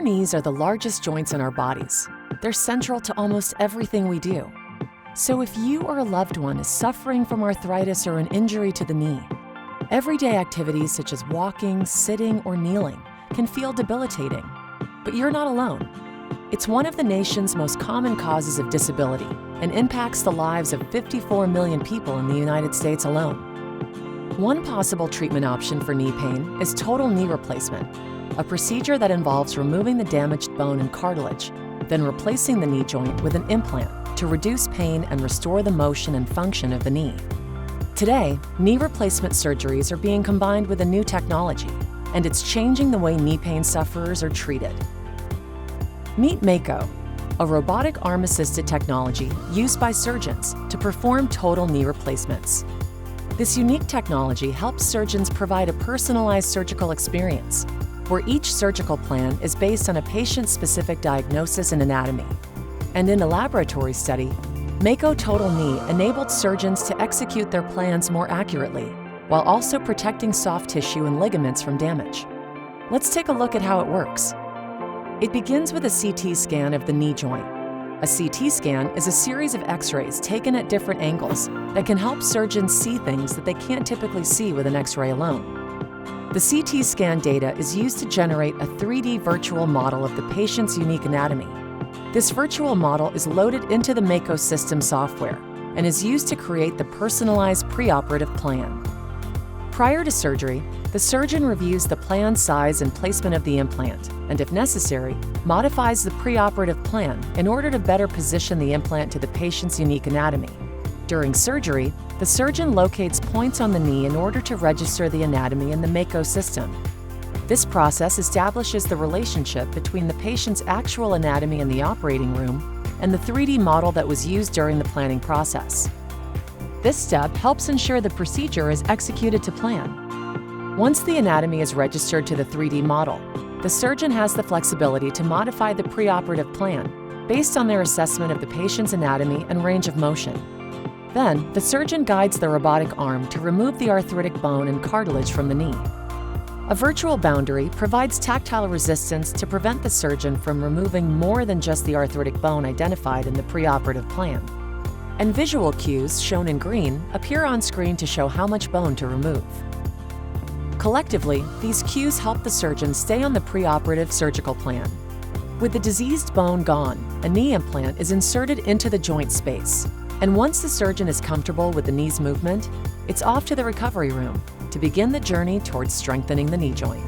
Our knees are the largest joints in our bodies. They're central to almost everything we do. So if you or a loved one is suffering from arthritis or an injury to the knee, everyday activities such as walking, sitting, or kneeling can feel debilitating. But you're not alone. It's one of the nation's most common causes of disability and impacts the lives of 54 million people in the United States alone. One possible treatment option for knee pain is total knee replacement, a procedure that involves removing the damaged bone and cartilage, then replacing the knee joint with an implant to reduce pain and restore the motion and function of the knee. Today, knee replacement surgeries are being combined with a new technology, and it's changing the way knee pain sufferers are treated. Meet Mako, a robotic arm-assisted technology used by surgeons to perform total knee replacements. This unique technology helps surgeons provide a personalized surgical experience, where each surgical plan is based on a patient-specific diagnosis and anatomy. And in a laboratory study, Mako Total Knee enabled surgeons to execute their plans more accurately, while also protecting soft tissue and ligaments from damage. Let's take a look at how it works. It begins with a CT scan of the knee joint. A CT scan is a series of X-rays taken at different angles that can help surgeons see things that they can't typically see with an X-ray alone. The CT scan data is used to generate a 3D virtual model of the patient's unique anatomy. This virtual model is loaded into the Mako system software and is used to create the personalized preoperative plan. Prior to surgery, the surgeon reviews the plan size and placement of the implant, and if necessary, modifies the preoperative plan in order to better position the implant to the patient's unique anatomy. During surgery, the surgeon locates points on the knee in order to register the anatomy in the Mako system. This process establishes the relationship between the patient's actual anatomy in the operating room and the 3D model that was used during the planning process. This step helps ensure the procedure is executed to plan. Once the anatomy is registered to the 3D model, the surgeon has the flexibility to modify the preoperative plan based on their assessment of the patient's anatomy and range of motion. Then, the surgeon guides the robotic arm to remove the arthritic bone and cartilage from the knee. A virtual boundary provides tactile resistance to prevent the surgeon from removing more than just the arthritic bone identified in the preoperative plan. And visual cues, shown in green, appear on screen to show how much bone to remove. Collectively, these cues help the surgeon stay on the preoperative surgical plan. With the diseased bone gone, a knee implant is inserted into the joint space. And once the surgeon is comfortable with the knee's movement, it's off to the recovery room to begin the journey towards strengthening the knee joint.